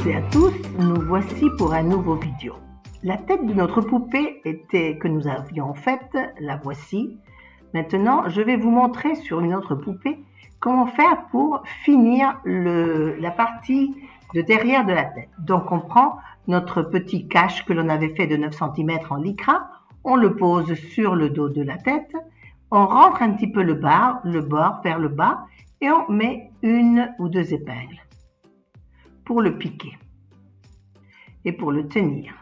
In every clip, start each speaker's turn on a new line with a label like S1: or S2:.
S1: toutes et à tous, nous voici pour un nouveau vidéo. La tête de notre poupée que nous avions faite, la voici. Maintenant, je vais vous montrer sur une autre poupée comment faire pour finir la partie de derrière de la tête. Donc on prend notre petit cache que l'on avait fait de 9 cm en lycra, on le pose sur le dos de la tête, on rentre un petit peu le bord vers le bas et on met une ou deux épingles pour le piquer et pour le tenir.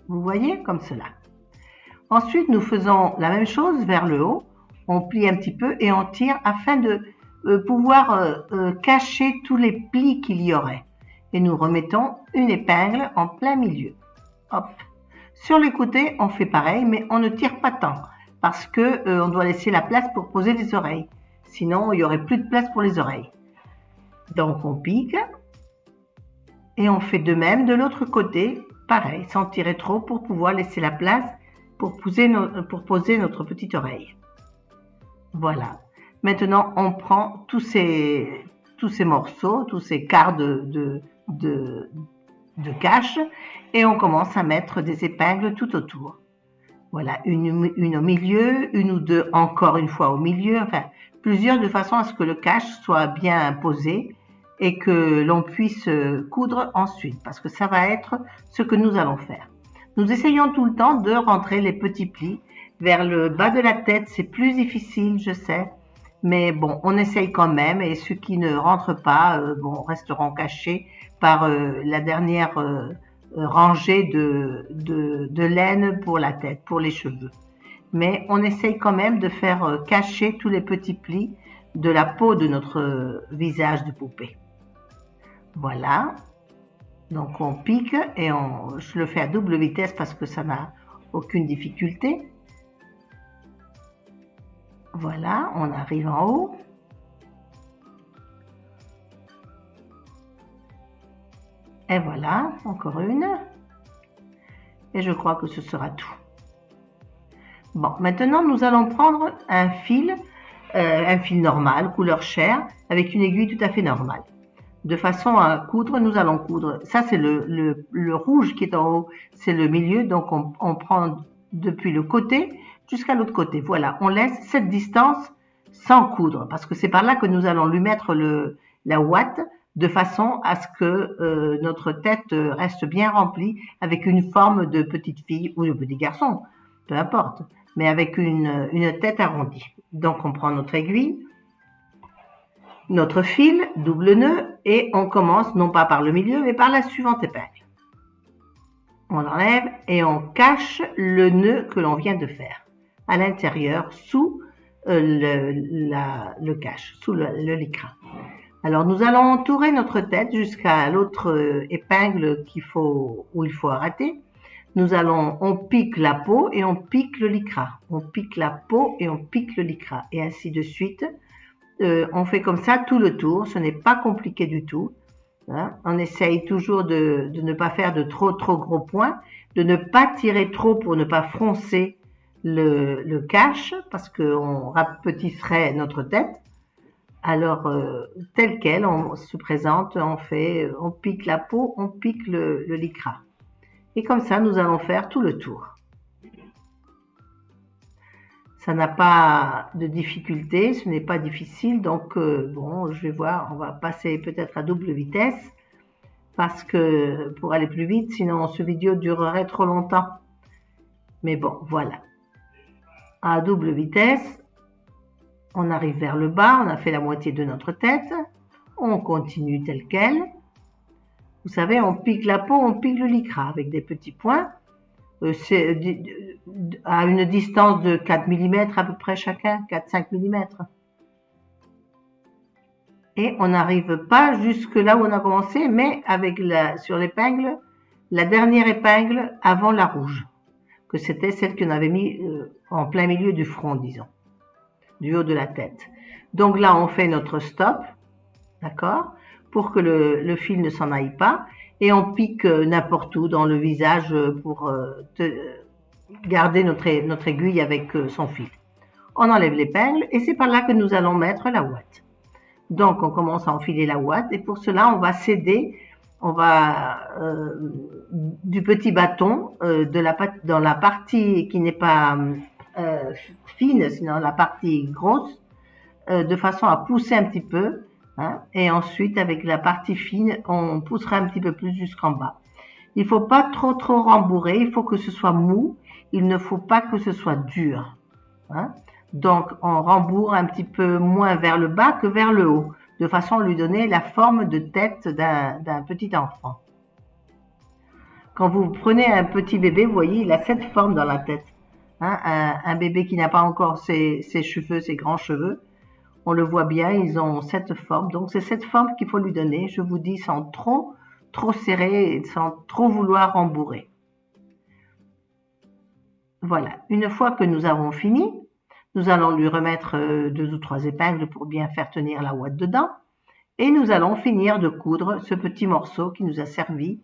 S1: Vous voyez, comme cela. Ensuite, nous faisons la même chose vers le haut. On plie un petit peu et on tire afin de pouvoir cacher tous les plis qu'il y aurait. Et nous remettons une épingle en plein milieu. Hop. Sur les côtés, on fait pareil, mais on ne tire pas tant parce que on doit laisser la place pour poser les oreilles. Sinon, il n'y aurait plus de place pour les oreilles. Donc, on pique. Et on fait de même de l'autre côté, pareil, sans tirer trop pour pouvoir laisser la place pour poser notre petite oreille. Voilà. Maintenant, on prend tous ces morceaux, tous ces quarts de cache et on commence à mettre des épingles tout autour. Voilà, une au milieu, une ou deux encore une fois au milieu, enfin plusieurs de façon à ce que le cache soit bien posé et que l'on puisse coudre ensuite, parce que ça va être ce que nous allons faire. Nous essayons tout le temps de rentrer les petits plis vers le bas de la tête, c'est plus difficile, je sais, mais bon, on essaye quand même, et ceux qui ne rentrent pas, resteront cachés par la dernière rangée de laine pour la tête, pour les cheveux. Mais on essaye quand même de faire cacher tous les petits plis de la peau de notre visage de poupée. Voilà, donc on pique et je le fais à double vitesse parce que ça n'a aucune difficulté. Voilà, on arrive en haut. Et voilà, encore une. Et je crois que ce sera tout. Bon, maintenant nous allons prendre un fil normal, couleur chair, avec une aiguille tout à fait normale. De façon à coudre, nous allons coudre. Ça, c'est le rouge qui est en haut, c'est le milieu. Donc, on prend depuis le côté jusqu'à l'autre côté. Voilà, on laisse cette distance sans coudre parce que c'est par là que nous allons lui mettre la ouate de façon à ce que notre tête reste bien remplie avec une forme de petite fille ou de petit garçon, peu importe, mais avec une tête arrondie. Donc, on prend notre aiguille, notre fil, double nœud, et on commence non pas par le milieu, mais par la suivante épingle. On enlève et on cache le nœud que l'on vient de faire à l'intérieur, sous le cache, sous le lycra. Alors, nous allons entourer notre tête jusqu'à l'autre épingle où il faut arrêter. On pique la peau et on pique le lycra. On pique la peau et on pique le lycra, et ainsi de suite. On fait comme ça tout le tour, ce n'est pas compliqué du tout. Hein. On essaye toujours de ne pas faire de trop gros points, de ne pas tirer trop pour ne pas froncer le cache, parce qu'on rapetisserait notre tête. Alors, tel quel, on se présente, on pique la peau, on pique le lycra. Et comme ça, nous allons faire tout le tour. Ça n'a pas de difficulté, ce n'est pas difficile, donc je vais voir, on va passer peut-être à double vitesse, parce que pour aller plus vite, sinon ce vidéo durerait trop longtemps. Mais bon, voilà. À double vitesse, on arrive vers le bas, on a fait la moitié de notre tête, on continue tel quel. Vous savez, on pique la peau, on pique le lycra avec des petits points. C'est à une distance de 4 mm à peu près chacun, 4-5 mm. Et on n'arrive pas jusque là où on a commencé, mais avec sur l'épingle, la dernière épingle avant la rouge, que c'était celle qu'on avait mis en plein milieu du front, disons, du haut de la tête. Donc là, on fait notre stop, d'accord, pour que le fil ne s'en aille pas. Et on pique n'importe où dans le visage pour garder notre aiguille avec son fil. On enlève l'épingle et c'est par là que nous allons mettre la ouate. Donc on commence à enfiler la ouate et pour cela on va s'aider on va du petit bâton dans la partie qui n'est pas fine, sinon la partie grosse, de façon à pousser un petit peu, hein, et ensuite avec la partie fine, on poussera un petit peu plus jusqu'en bas. Il ne faut pas trop rembourrer, il faut que ce soit mou, il ne faut pas que ce soit dur, hein. Donc on rembourre un petit peu moins vers le bas que vers le haut, de façon à lui donner la forme de tête d'un petit enfant. Quand vous prenez un petit bébé, vous voyez, il a cette forme dans la tête, hein. Un bébé qui n'a pas encore ses cheveux, ses grands cheveux, on le voit bien, ils ont cette forme. Donc c'est cette forme qu'il faut lui donner, je vous dis, sans trop serrer et sans trop vouloir rembourrer. Voilà, une fois que nous avons fini, nous allons lui remettre 2 ou 3 épingles pour bien faire tenir la ouate dedans. Et nous allons finir de coudre ce petit morceau qui nous a servi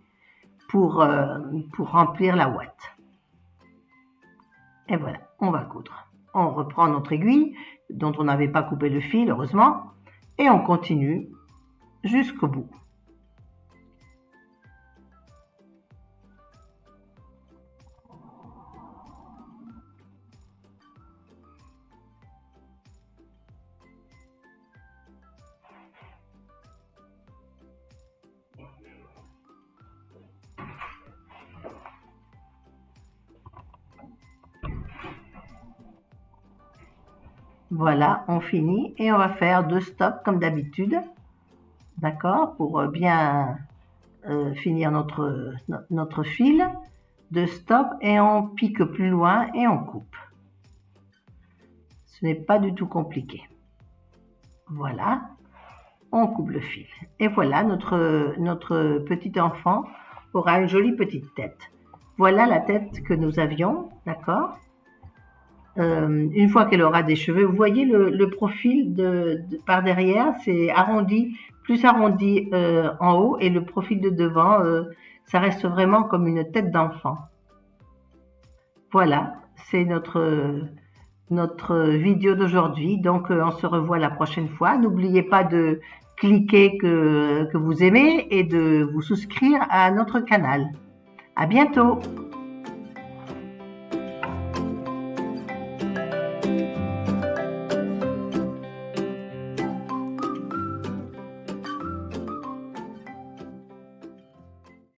S1: pour remplir la ouate. Et voilà, on va coudre. On reprend notre aiguille, dont on n'avait pas coupé le fil, heureusement, et on continue jusqu'au bout. Voilà, on finit et on va faire 2 stops comme d'habitude, d'accord, pour bien finir notre fil. 2 stops et on pique plus loin et on coupe. Ce n'est pas du tout compliqué. Voilà, on coupe le fil. Et voilà, notre petit enfant aura une jolie petite tête. Voilà la tête que nous avions, d'accord. Une fois qu'elle aura des cheveux, vous voyez le profil par derrière, c'est arrondi, plus arrondi en haut, et le profil de devant, ça reste vraiment comme une tête d'enfant. Voilà, c'est notre vidéo d'aujourd'hui. Donc on se revoit la prochaine fois. N'oubliez pas de cliquer que vous aimez et de vous souscrire à notre canal. À bientôt!